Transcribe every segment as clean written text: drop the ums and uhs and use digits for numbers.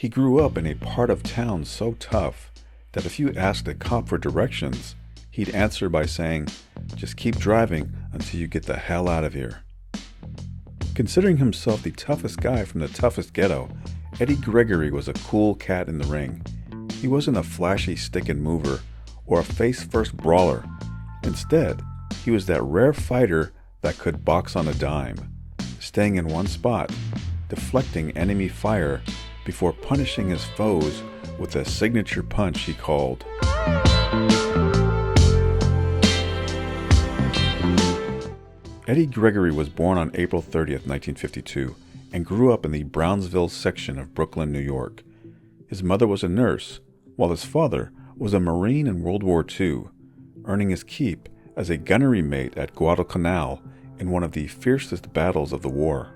He grew up in a part of town so tough that if you asked a cop for directions, he'd answer by saying, "Just keep driving until you get the hell out of here." Considering himself the toughest guy from the toughest ghetto, Eddie Gregory was a cool cat in the ring. He wasn't a flashy stick-and-mover or a face-first brawler. Instead, he was that rare fighter that could box on a dime, staying in one spot, deflecting enemy fire before punishing his foes with a signature punch he called. Eddie Gregory was born on April 30th, 1952, and grew up in the Brownsville section of Brooklyn, New York. His mother was a nurse, while his father was a Marine in World War II, earning his keep as a gunnery mate at Guadalcanal in one of the fiercest battles of the war.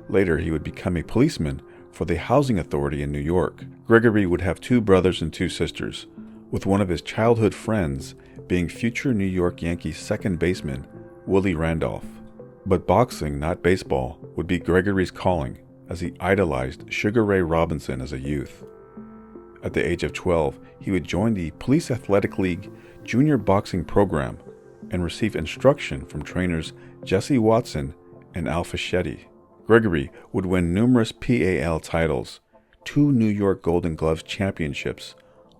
Later, he would become a policeman for the Housing Authority in New York. Gregory would have 2 brothers and 2 sisters, with one of his childhood friends being future New York Yankees second baseman Willie Randolph. But boxing, not baseball, would be Gregory's calling, as he idolized Sugar Ray Robinson as a youth. At the age of 12, he would join the Police Athletic League junior boxing program and receive instruction from trainers Jesse Watson and Al Fischetti. Gregory would win numerous PAL titles, 2 New York Golden Gloves championships,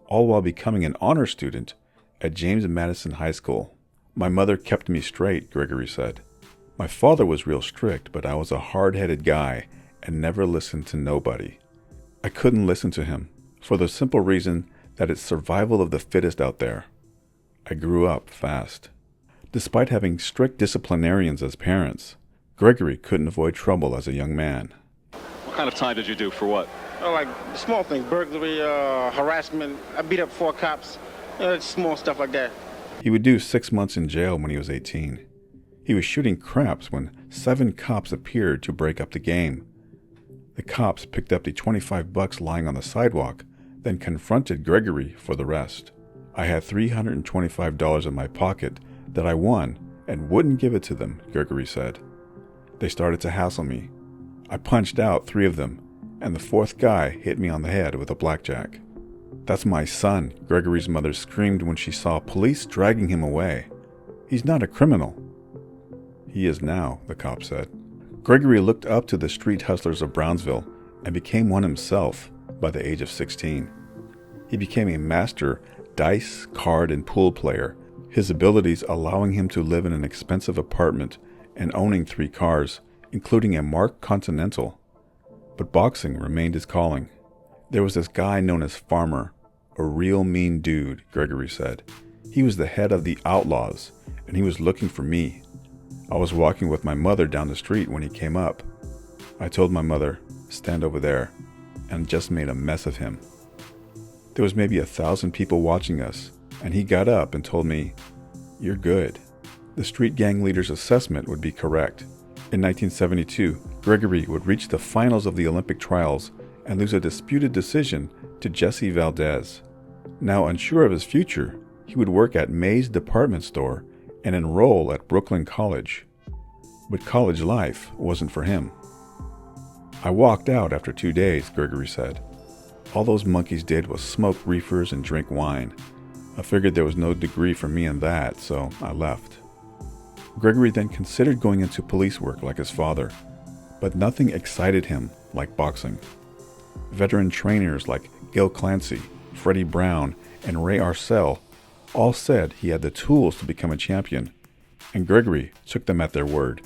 all while becoming an honor student at James Madison High School. "My mother kept me straight," Gregory said. "My father was real strict, but I was a hard-headed guy and never listened to nobody. I couldn't listen to him, for the simple reason that it's survival of the fittest out there. I grew up fast." Despite having strict disciplinarians as parents, Gregory couldn't avoid trouble as a young man. What kind of time did you do for what? Like small things, burglary, harassment. I beat up 4 cops, small stuff like that. He would do 6 months in jail when he was 18. He was shooting craps when 7 cops appeared to break up the game. The cops picked up the $25 lying on the sidewalk, then confronted Gregory for the rest. "I had $325 in my pocket that I won and wouldn't give it to them," Gregory said. "They started to hassle me. I punched out 3 of them, and the 4th guy hit me on the head with a blackjack." "That's my son," Gregory's mother screamed when she saw police dragging him away. "He's not a criminal." "He is now," the cop said. Gregory looked up to the street hustlers of Brownsville and became one himself by the age of 16. He became a master dice, card, and pool player, his abilities allowing him to live in an expensive apartment and owning 3 cars, including a marked Continental. But boxing remained his calling. "There was this guy known as Farmer, a real mean dude," Gregory said. "He was the head of the Outlaws, and he was looking for me. I was walking with my mother down the street when he came up. I told my mother, 'Stand over there,' and just made a mess of him. There was maybe 1,000 people watching us, and he got up and told me, 'You're good.'" The street gang leader's assessment would be correct. In 1972, Gregory would reach the finals of the Olympic trials and lose a disputed decision to Jesse Valdez. Now unsure of his future, he would work at May's department store and enroll at Brooklyn College. But college life wasn't for him. "I walked out after 2 days," Gregory said. "All those monkeys did was smoke reefers and drink wine. I figured there was no degree for me in that, so I left." Gregory then considered going into police work like his father, but nothing excited him like boxing. Veteran trainers like Gil Clancy, Freddie Brown, and Ray Arcel all said he had the tools to become a champion, and Gregory took them at their word,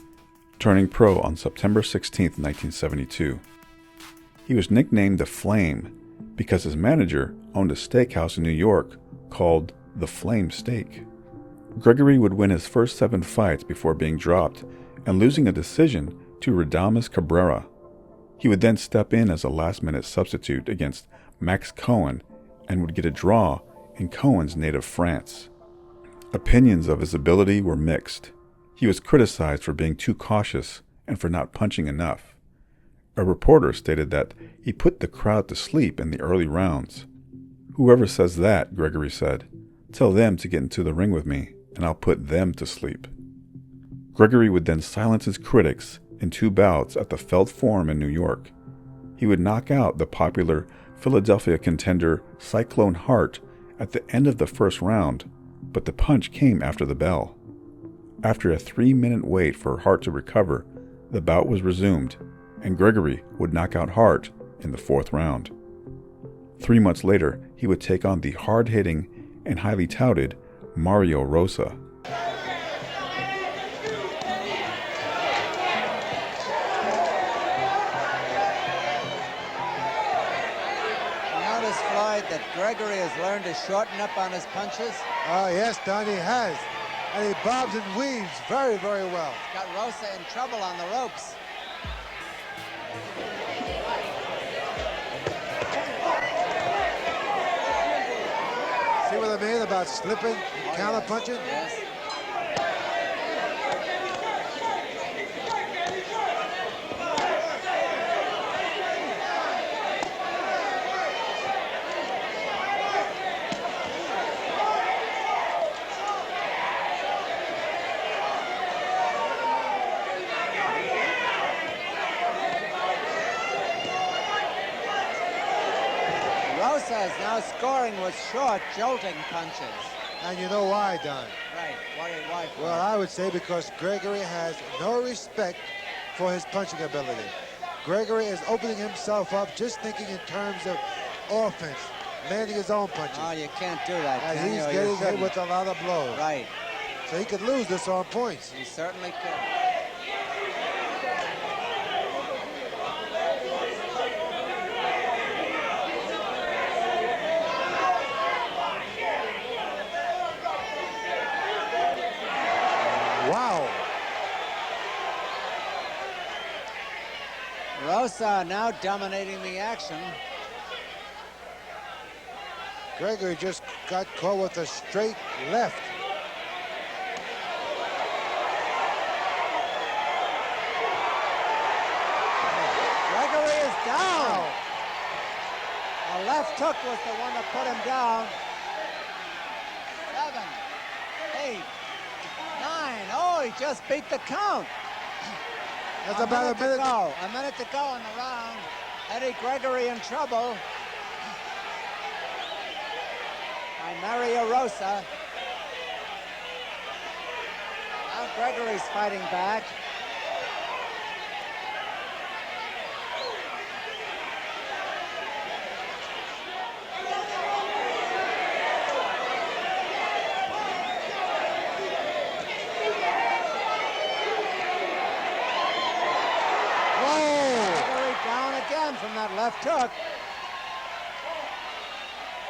turning pro on September 16, 1972. He was nicknamed the Flame because his manager owned a steakhouse in New York called the Flame Steak. Gregory would win his first 7 fights before being dropped and losing a decision to Radames Cabrera. He would then step in as a last-minute substitute against Max Cohen and would get a draw in Cohen's native France. Opinions of his ability were mixed. He was criticized for being too cautious and for not punching enough. A reporter stated that he put the crowd to sleep in the early rounds. "Whoever says that," Gregory said, "tell them to get into the ring with me, and I'll put them to sleep." Gregory would then silence his critics in 2 bouts at the Felt Forum in New York. He would knock out the popular Philadelphia contender Cyclone Hart at the end of the first round, but the punch came after the bell. After a 3-minute wait for Hart to recover, the bout was resumed, and Gregory would knock out Hart in the 4th round. 3 months later, he would take on the hard-hitting and highly touted Mario Rosa. Notice, Floyd, that Gregory has learned to shorten up on his punches. Oh, yes, Don, he has. And he bobs and weaves very, very well. He's got Rosa in trouble on the ropes. See what I mean about slipping, counter punching? Yes. Rosa is now scoring with short, jolting punches. And you know why, Don? Right. Why? Well, I would say because Gregory has no respect for his punching ability. Gregory is opening himself up just thinking in terms of offense, landing his own punches. Oh, you can't do that, And can he's you? getting hit with a lot of blows. Right. So he could lose this on points. He certainly could. Wow. Rosa now dominating the action. Gregory just got caught with a straight left. Gregory is down. A left hook was the one that put him down. 7, 8, 9. Oh, he just beat the count. That's about a minute. to go. A minute to go in the round. Eddie Gregory in trouble. By Mario Rosa. Now Gregory's fighting back. Gregory down again from that left hook.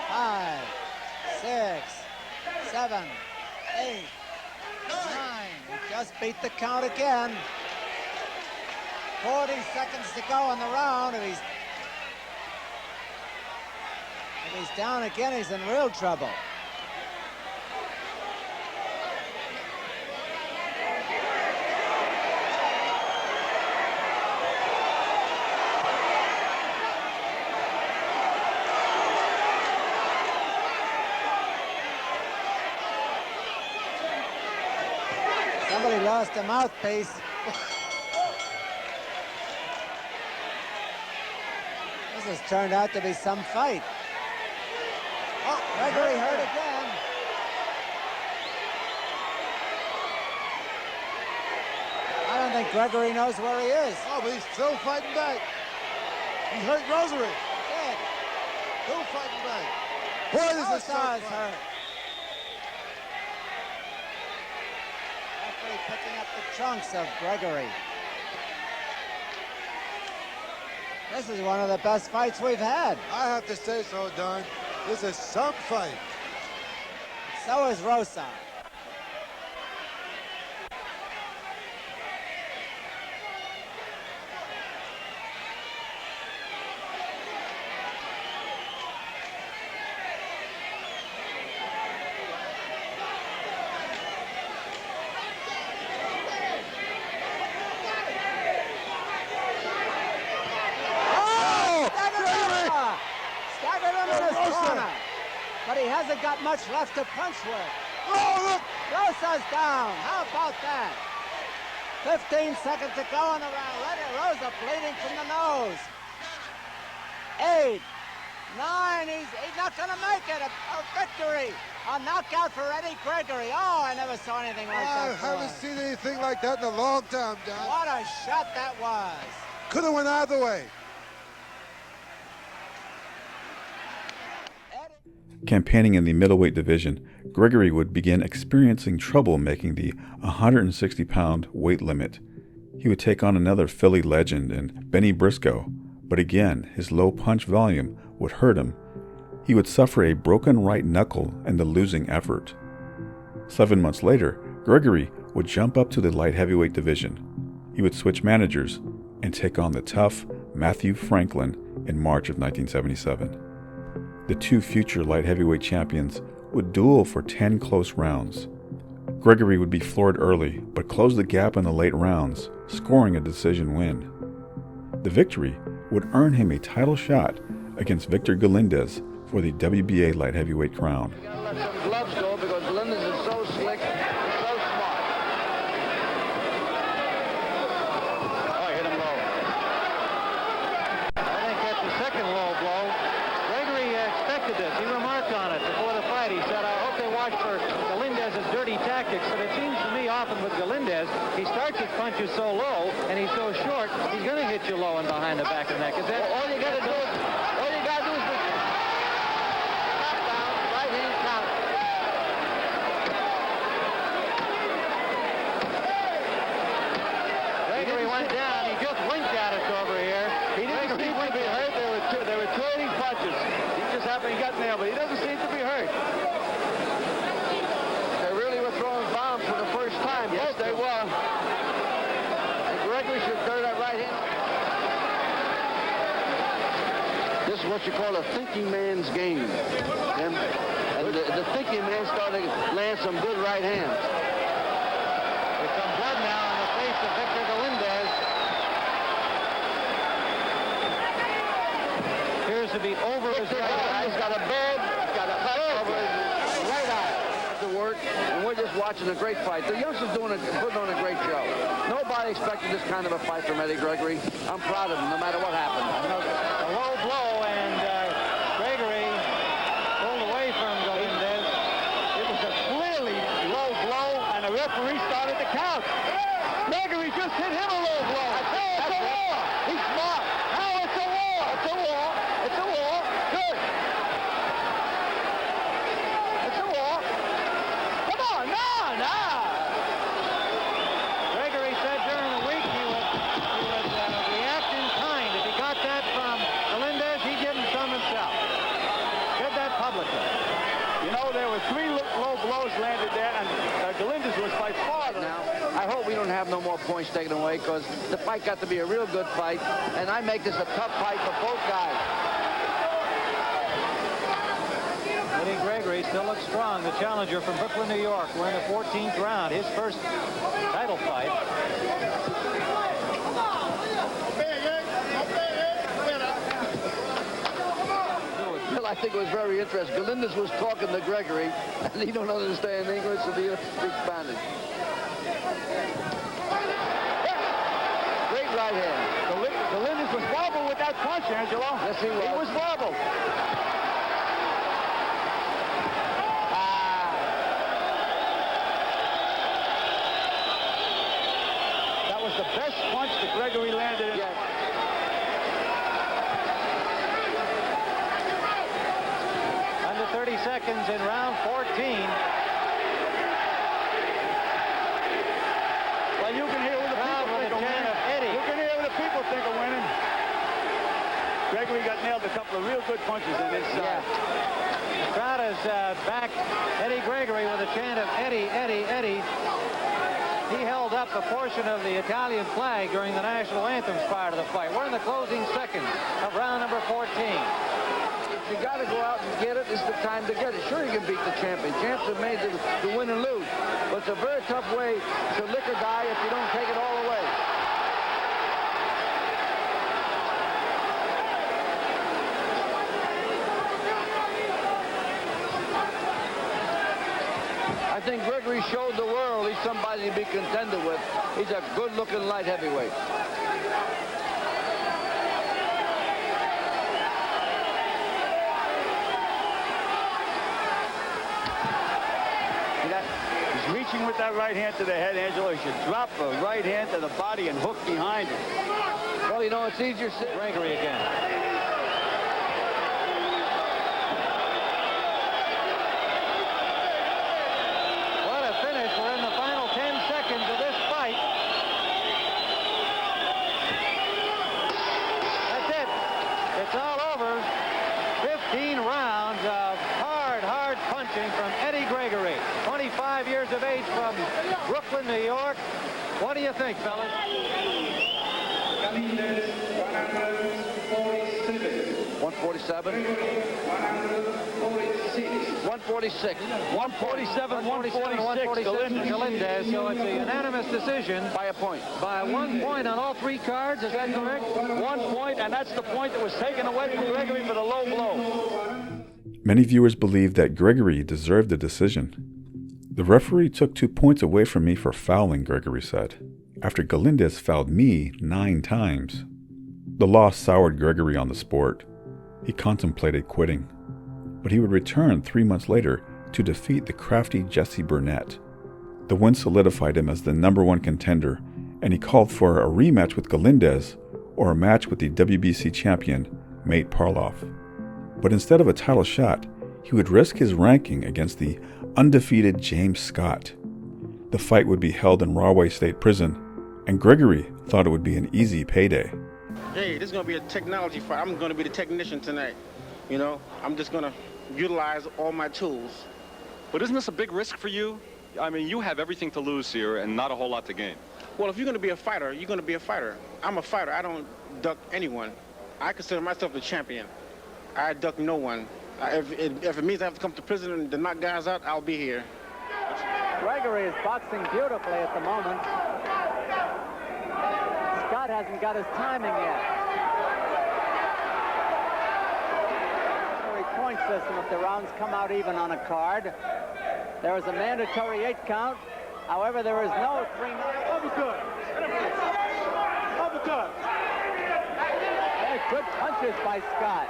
5, 6, 7, 8, 9. He just beat the count again. 40 seconds to go in the round. If he's down again, he's in real trouble. Somebody lost a mouthpiece. This has turned out to be some fight. Oh, Gregory hurt again. I don't think Gregory knows where he is. Oh, but he's still fighting back. He hurt Rosary. Dead. Still fighting back. Boy, this is so Rosa is fun. hurt. Referee picking up the trunks of Gregory. This is one of the best fights we've had. I have to say so, Don. This is some fight. So is Rosa. Staggered him in his corner. But he hasn't got much left to punch with. Oh, look! Rosa's down. How about that? 15 seconds to go in the round. Rosa bleeding from the nose. 8, 9. He's not going to make it. A victory. A knockout for Eddie Gregory. Oh, I never saw anything like that. I haven't seen anything like that in a long time, Don. What a shot that was. Could have went either way. Campaigning in the middleweight division, Gregory would begin experiencing trouble making the 160-pound weight limit. He would take on another Philly legend in Benny Briscoe, but again, his low punch volume would hurt him. He would suffer a broken right knuckle in the losing effort. 7 months later, Gregory would jump up to the light heavyweight division. He would switch managers and take on the tough Matthew Franklin in March of 1977. The two future light heavyweight champions would duel for 10 close rounds. Gregory would be floored early, but close the gap in the late rounds, scoring a decision win. The victory would earn him a title shot against Victor Galindez for the WBA light heavyweight crown. You gotta let some gloves go because Galindez is so slick and so smart. Oh, he hit him low. I think that's the second low blow. Gregory expected this. He remarked on it before the fight. He said, I hope they watch for Galindez's dirty tactics. But it seems to me often with Galindez, he starts his punches so low and he's so short, he's going to hit you low and behind the back of the neck. Is that All you gotta do is knockdown, right hand count. Gregory went down. He just winked at us over here. He didn't seem to be hurt. There were trading punches. He just happened to get nailed, but he doesn't seem to be hurt. They really were throwing bombs for the first time. Yes, they were. And Gregory should throw that right hand. This is what you call a thinking man's game. And the thinking man started to land some good right hands. There's some blood now on the face of Victor Galindez. Appears to be over his right eye. He's got a bad, got a cut over his right eye. The word, and we're just watching a great fight. The youngster's putting on a great show. Nobody expected this kind of a fight from Eddie Gregory. I'm proud of him, no matter what happened. A low blow, and Gregory pulled away from Galindez. It was a clearly low blow, and the referee started to count. Gregory just hit him a low blow. It's a war. He's smart. How it's a war? It's a war. It's a war. Good. It's a war. Come on, no. Gregory said during the week he would react in kind. If he got that from Galindez, he'd give him some himself. Said that publicly. You know, there were 3 low blows landed there, and Galindez was by far Now, I hope we don't have no more points taken away because the fight got to be a real good fight, and I make this a tough fight for both guys. Eddie Gregory still looks strong. The challenger from Brooklyn, New York. We're in the 14th round. His first title fight. Well, I think it was very interesting. Galindez was talking to Gregory, and he don't understand English, so he speaks Spanish. Great right hand. Galindez was wobbled with that punch, Angelo. Yes, he was. He was wobbled. That was the best punch that Gregory landed. Yeah. Under 30 seconds in round 14. Well, you can hear what the Crowd people with think a of chant winning. of Eddie. You can hear what the people think of winning. Gregory got nailed a couple of real good punches in this side. The crowd has backed Eddie Gregory with a chant of Eddie, Eddie, Eddie. He held up a portion of the Italian flag during the national anthems prior to the fight. We're in the closing seconds of round number 14. If you got to go out and get it, this is the time to get it. Sure, you can beat the champion. Champs are made to win and lose. But it's a very tough way to lick or die if you don't take it all away. I think Gregory showed the world he's somebody to be contended with. He's a good-looking light heavyweight. punching with that right hand to the head, Angelo. He should drop the right hand to the body and hook behind it. Well, you know, it's easier. Gregory again. What a finish. We're in the final 10 seconds of this fight. That's it. It's all over. 15 rounds of hard punching from Eddie Gregory. 25 years of age from Brooklyn, New York. What do you think, fellas? 147. 146. 147, 146. Galindez. So it's a unanimous decision. By a point. By 1 point on all 3 cards. Is that correct? 1 point, and that's the point that was taken away from Gregory for the low blow. Many viewers believed that Gregory deserved the decision. The referee took 2 points away from me for fouling, Gregory said, after Galindez fouled me 9 times. The loss soured Gregory on the sport. He contemplated quitting, but he would return 3 months later to defeat the crafty Jesse Burnett. The win solidified him as the #1 contender, and he called for a rematch with Galindez or a match with the WBC champion, Mate Parloff. But instead of a title shot, he would risk his ranking against the undefeated James Scott. The fight would be held in Rahway State Prison, and Gregory thought it would be an easy payday. Hey, this is going to be a technology fight. I'm going to be the technician tonight. You know, I'm just going to utilize all my tools. But isn't this a big risk for you? I mean, you have everything to lose here and not a whole lot to gain. Well, if you're going to be a fighter, you're going to be a fighter. I'm a fighter. I don't duck anyone. I consider myself the champion. I duck no one. If it means I have to come to prison and to knock guys out, I'll be here. Gregory is boxing beautifully at the moment. Scott hasn't got his timing yet. Point system if the rounds come out even on a card. There is a mandatory 8 count. However, there is no 3-9. Uppercut. Uppercut. Good punches by Scott.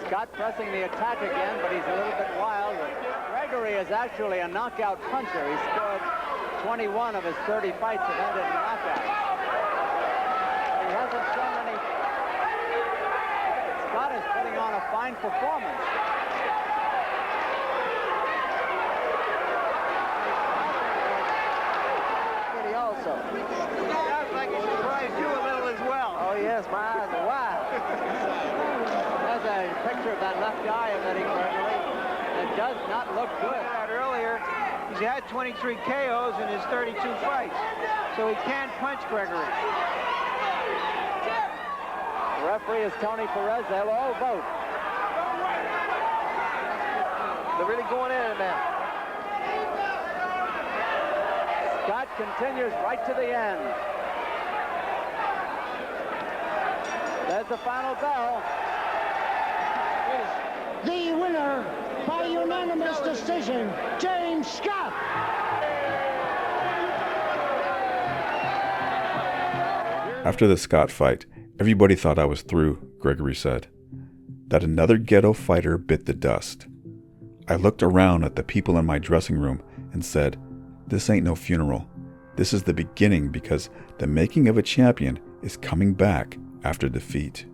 Scott pressing the attack again, but he's a little bit wild. Gregory is actually a knockout puncher. He scored 21 of his 30 fights have ended in knockouts. He hasn't shown any. Scott is putting on a fine performance. Pretty also. Sounds like he surprised you a little as well. Oh yes, my eyes are wide. There's a picture of that left eye of Eddie Gregory. It does not look good. Earlier, he's had 23 KOs in his 32 fights, so he can't punch Gregory. The referee is Tony Perez. They'll all vote. They're really going in it now. Scott continues right to the end. There's the final bell. The winner by unanimous decision, James Scott. After the Scott fight, everybody thought I was through, Gregory said. That another ghetto fighter bit the dust. I looked around at the people in my dressing room and said, this ain't no funeral. This is the beginning because the making of a champion is coming back after defeat.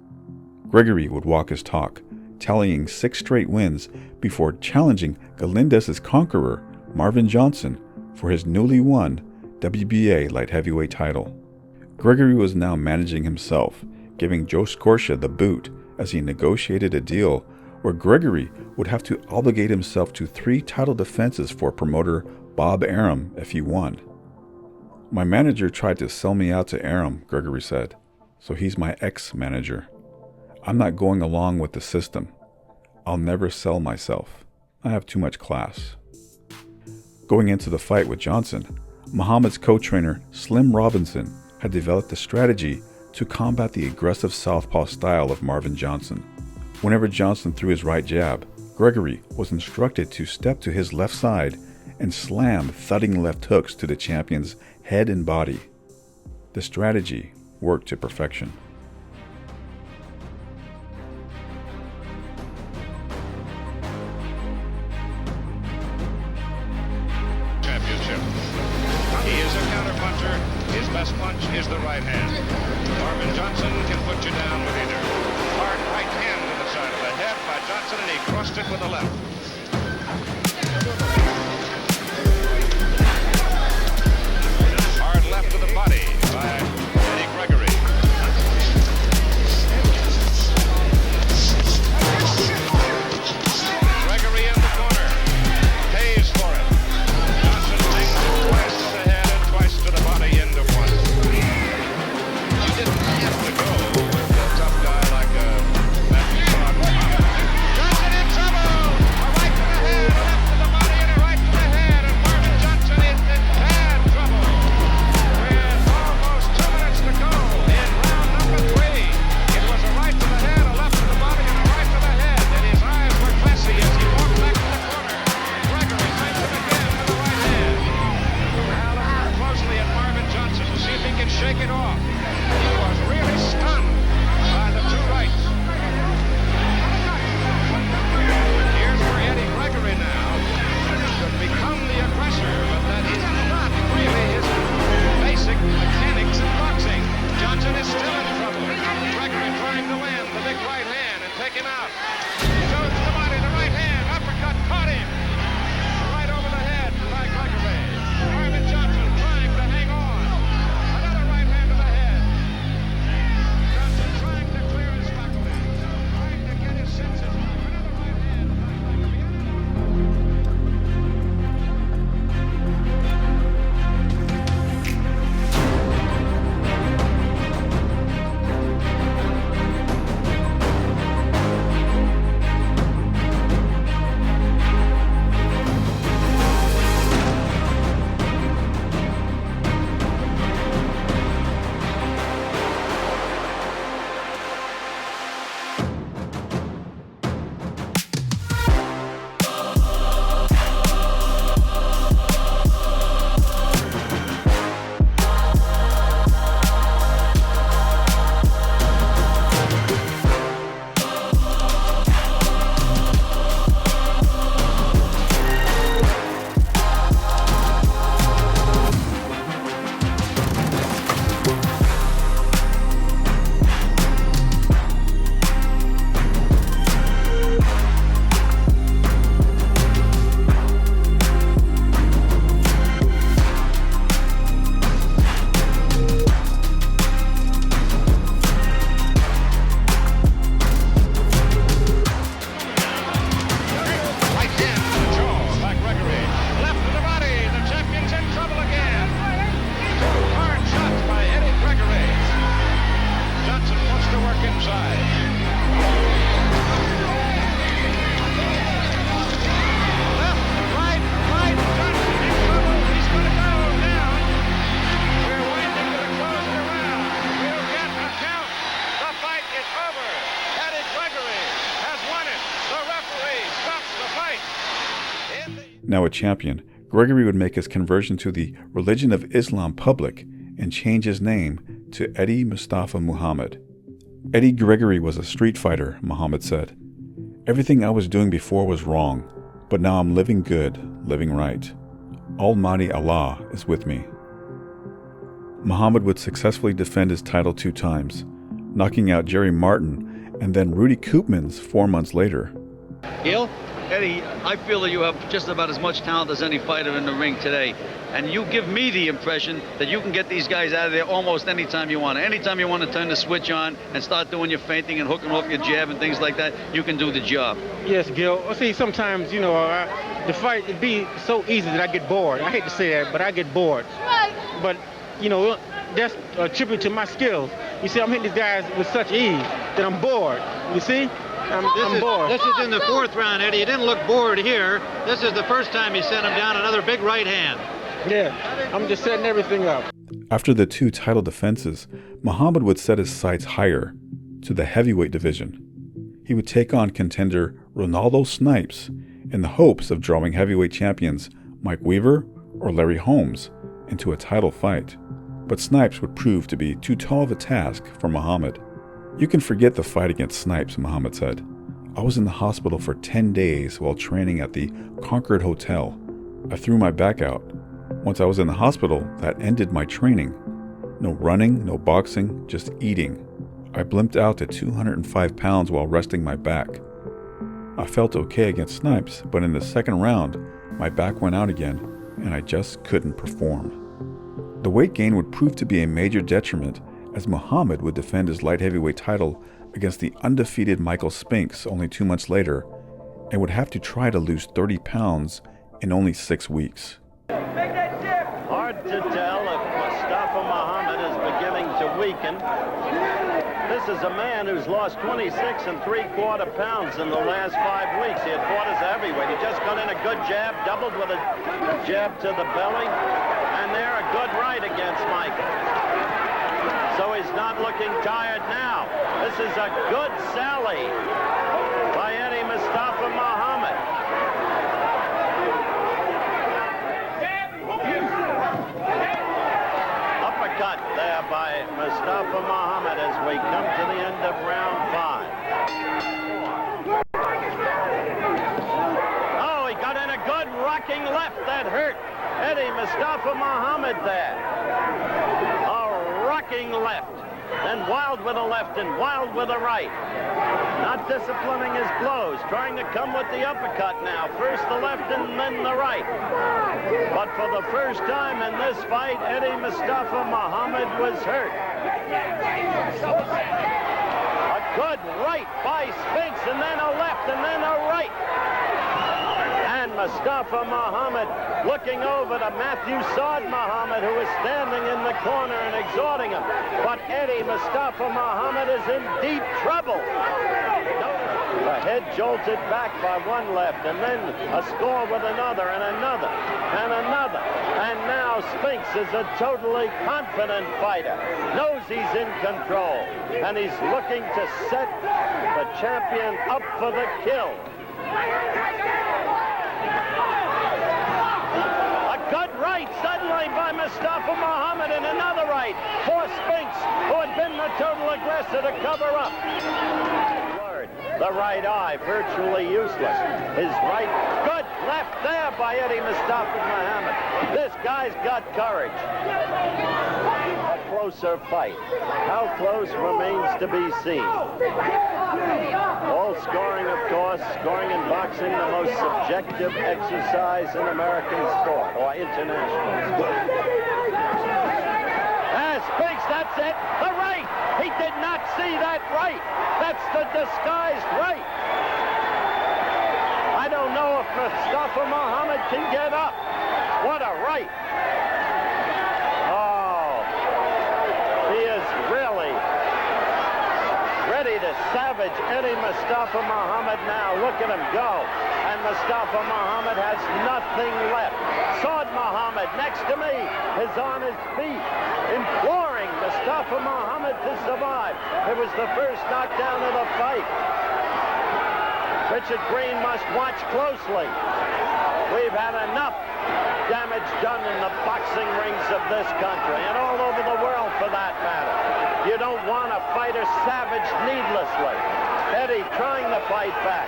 Gregory would walk his talk, tallying 6 straight wins before challenging Galindez's conqueror, Marvin Johnson, for his newly won WBA light heavyweight title. Gregory was now managing himself, giving Joe Scorsia the boot as he negotiated a deal where Gregory would have to obligate himself to 3 title defenses for promoter Bob Arum if he won. My manager tried to sell me out to Arum, Gregory said, so he's my ex-manager. I'm not going along with the system. I'll never sell myself. I have too much class. Going into the fight with Johnson, Muhammad's co-trainer Slim Robinson had developed a strategy to combat the aggressive southpaw style of Marvin Johnson. Whenever Johnson threw his right jab, Gregory was instructed to step to his left side and slam thudding left hooks to the champion's head and body. The strategy worked to perfection. is the right hand. Marvin Johnson can put you down with either. Hard right hand to the side of the head by Johnson, and he crossed it with the left. Hard left to the body by Eddie Gregory. Gregory in the corner. Pays for it. Johnson takes it twice to the head and twice to the body into one. You didn't have to go with a tough guy like Matthew Muhammad. Johnson in trouble! A right to the head, a left to the body, and a right to the head. And Marvin Johnson is in bad trouble. With almost 2 minutes to go in round number 3. It was a right to the head, a left to the body, and a right to the head. And his eyes were glassy as he walked back to the corner. Gregory makes it again with the right hand. Now looking closely at Marvin Johnson to see if he can shake it off. He was really stunned by the 2 rights. Here's where Eddie Gregory now should become the aggressor, but that is not really his basic mechanics in boxing. Johnson is still in trouble. Gregory trying to land the big right hand and take him out. He goes to the body, the right hand, uppercut, caught him. Right over the head by Gregory. Marvin Johnson trying to hang on. Another right hand to the head. Johnson trying to clear his faculty. Trying to get his senses back. Another right hand by Gregory. Right hand to the jaw by Gregory. Left to the body. The champion's in trouble again. 2 hard shots by Eddie Gregory. Johnson wants to work inside. Left, right, Johnson in trouble. He's going to go down. We're winding to the close of the round. We'll get a count. The fight is over. Eddie Gregory has won it. The referee stops the fight. Now a champion, Gregory would make his conversion to the religion of Islam public and change his name to Eddie Mustafa Muhammad. Eddie Gregory was a street fighter, Muhammad said. Everything I was doing before was wrong, but now I'm living good, living right. Almighty Allah is with me. Muhammad would successfully defend his title 2 times, knocking out Jerry Martin and then Rudy Koopmans 4 months later. Gil? Eddie, I feel that you have just about as much talent as any fighter in the ring today. And you give me the impression that you can get these guys out of there almost anytime you want. Anytime you want to turn the switch on and start doing your feinting and hooking off your jab and things like that, you can do the job. Yes, Gil. Well, see, sometimes, the fight, it'd be so easy that I get bored. I hate to say that, but I get bored. But, that's a tribute to my skills. You see, I'm hitting these guys with such ease that I'm bored. You see? I'm bored. This is in the 4th round, Eddie. You didn't look bored here. This is the first time you sent him down another big right hand. Yeah, I'm just setting everything up. After the 2 title defenses, Muhammad would set his sights higher, to the heavyweight division. He would take on contender Ronaldo Snipes in the hopes of drawing heavyweight champions Mike Weaver or Larry Holmes into a title fight. But Snipes would prove to be too tall of a task for Muhammad. You can forget the fight against Snipes, Muhammad said. I was in the hospital for 10 days while training at the Concord Hotel. I threw my back out. Once I was in the hospital, that ended my training. No running, no boxing, just eating. I blimped out to 205 pounds while resting my back. I felt okay against Snipes, but in the second round, my back went out again, and I just couldn't perform. The weight gain would prove to be a major detriment, as Muhammad would defend his light heavyweight title against the undefeated Michael Spinks only 2 months later, and would have to try to lose 30 pounds in only 6 weeks. Hard to tell if Mustafa Muhammad is beginning to weaken. This is a man who's lost 26 3/4 pounds in the last 5 weeks. He had fought as a heavyweight. He just got in a good jab, doubled with a jab to the belly, and there a good right against Michael. So he's not looking tired now. This is a good sally by Eddie Mustafa Muhammad. Uppercut there by Mustafa Muhammad as we come to the end of round 5. Oh, he got in a good rocking left that hurt Eddie Mustafa Muhammad there. A rocking left, and wild with a left and wild with a right. Not disciplining his blows, trying to come with the uppercut now. First the left and then the right. But for the first time in this fight, Eddie Mustafa Muhammad was hurt. A good right by Spinks, and then a left, and then a right. And Mustafa Muhammad looking over to Matthew Saad Muhammad, who is standing in the corner and exhorting him. But Eddie Mustafa Muhammad is in deep trouble. The head jolted back by one left, and then a score with another, and another, and another. And now Spinks is a totally confident fighter. Knows he's in control, and he's looking to set the champion up for the kill. A good right suddenly by Mustafa Muhammad, and another right for Spinks, who had been the total aggressor to cover up. The right eye virtually useless. His right, good left there by Eddie Mustafa Muhammad. This guy's got courage. A closer fight. How close remains to be seen. All scoring, of course. Scoring in boxing, the most subjective exercise in American sport, or international sport. Spinks, that's it. The right. He did not see that right. That's the disguised right. I don't know if Mustafa Muhammad can get up. What a right. Oh, he is really ready to savage Eddie Mustafa Muhammad now. Look at him go. And Mustafa Muhammad has nothing left. Saad Muhammad next to me is on his feet, imploring Mustafa Muhammad to survive. It was the first knockdown of the fight. Richard Green must watch closely. We've had enough damage done in the boxing rings of this country, and all over the world for that matter. You don't want a fighter savaged needlessly. Eddie trying to fight back.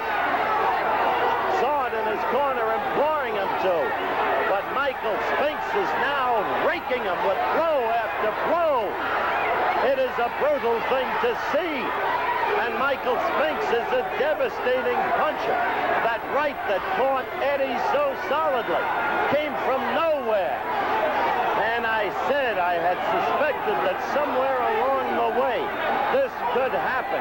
Saad in his corner imploring him to. But Michael Spinks is now raking him with blow after blow. It is a brutal thing to see. And Michael Spinks is a devastating puncher. That right that caught Eddie so solidly came from nowhere. And I said I had suspected that somewhere along the way this could happen.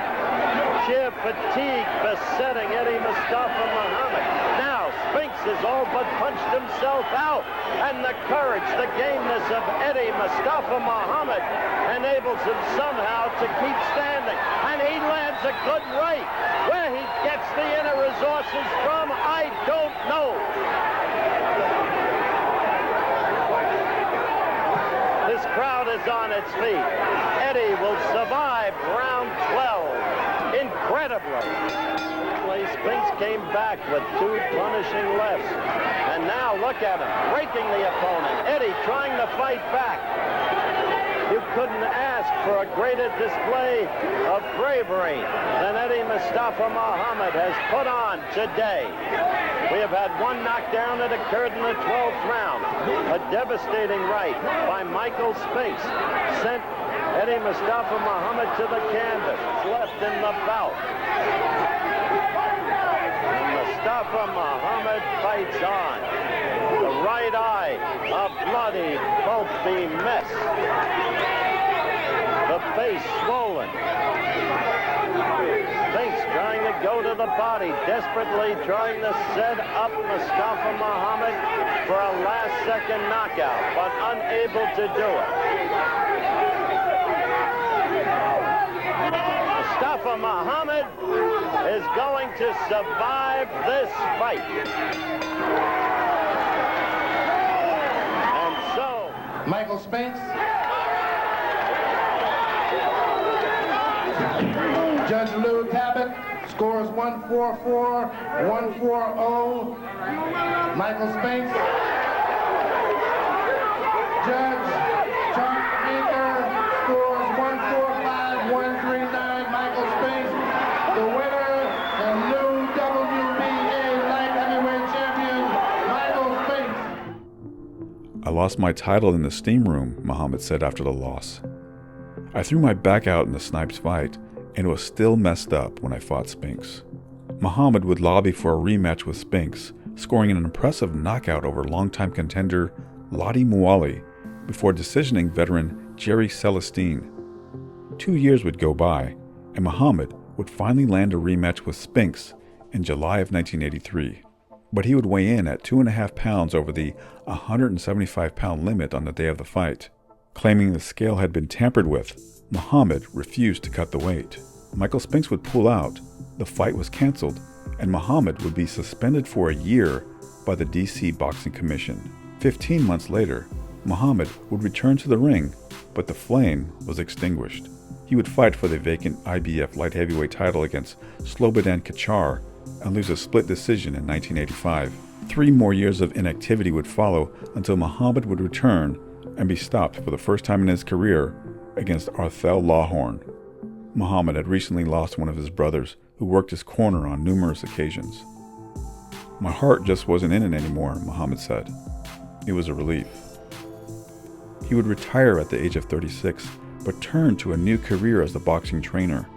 Sheer fatigue besetting Eddie Mustafa Muhammad. Now Spinks has all but punched himself out, and the courage, the gameness of Eddie Mustafa Muhammad enables him somehow to keep standing. And he lands a good right. Where he gets the inner resources from, I don't know. This crowd is on its feet. Eddie will survive round 12. Incredibly. Spinks came back with 2 punishing lefts. And now look at him, raking the opponent. Eddie trying to fight back. You couldn't ask for a greater display of bravery than Eddie Mustafa Muhammad has put on today. We have had one knockdown that occurred in the 12th round. A devastating right by Michael Spinks sent Eddie Mustafa Muhammad to the canvas. Left in the bout. And Mustafa Muhammad fights on. The right eye, a bloody, bulky mess. The face swollen. Spinks trying to go to the body, desperately trying to set up Mustafa Muhammad for a last-second knockout, but unable to do it. Mustafa Muhammad is going to survive this fight. And so, Michael Spinks. Judge Lou Tabbitt scores 144, 140. Michael Spinks. Judge Chuck Meeker scores 145, 139. Michael Spinks, the winner, and new WBA light heavyweight champion, Michael Spinks. I lost my title in the steam room, Muhammad said after the loss. I threw my back out in the Snipes fight and was still messed up when I fought Spinks. Muhammad would lobby for a rematch with Spinks, scoring an impressive knockout over longtime contender Lottie Muali before decisioning veteran Jerry Celestine. 2 years would go by, and Muhammad would finally land a rematch with Spinks in July of 1983. But he would weigh in at 2.5 pounds over the 175-pound limit on the day of the fight. Claiming the scale had been tampered with, Muhammad refused to cut the weight. Michael Spinks would pull out, the fight was canceled, and Muhammad would be suspended for a year by the DC Boxing Commission. 15 months later, Muhammad would return to the ring, but the flame was extinguished. He would fight for the vacant IBF light heavyweight title against Slobodan Kachar and lose a split decision in 1985. 3 more years of inactivity would follow until Muhammad would return and be stopped for the first time in his career against Arthel Lawhorn. Muhammad had recently lost one of his brothers who worked his corner on numerous occasions. My heart just wasn't in it anymore, Muhammad said. It was a relief. He would retire at the age of 36, but turn to a new career as a boxing trainer.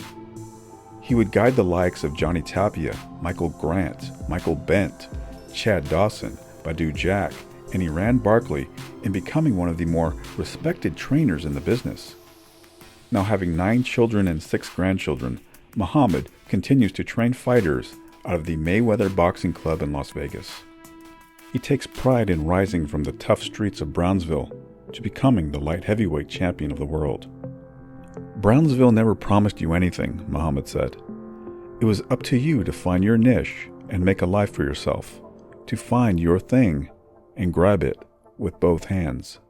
He would guide the likes of Johnny Tapia, Michael Grant, Michael Bent, Chad Dawson, Badu Jack, and Iran Barkley in becoming one of the more respected trainers in the business. Now having 9 children and 6 grandchildren, Muhammad continues to train fighters out of the Mayweather Boxing Club in Las Vegas. He takes pride in rising from the tough streets of Brownsville to becoming the light heavyweight champion of the world. Brownsville never promised you anything, Muhammad said. It was up to you to find your niche and make a life for yourself, to find your thing and grab it with both hands.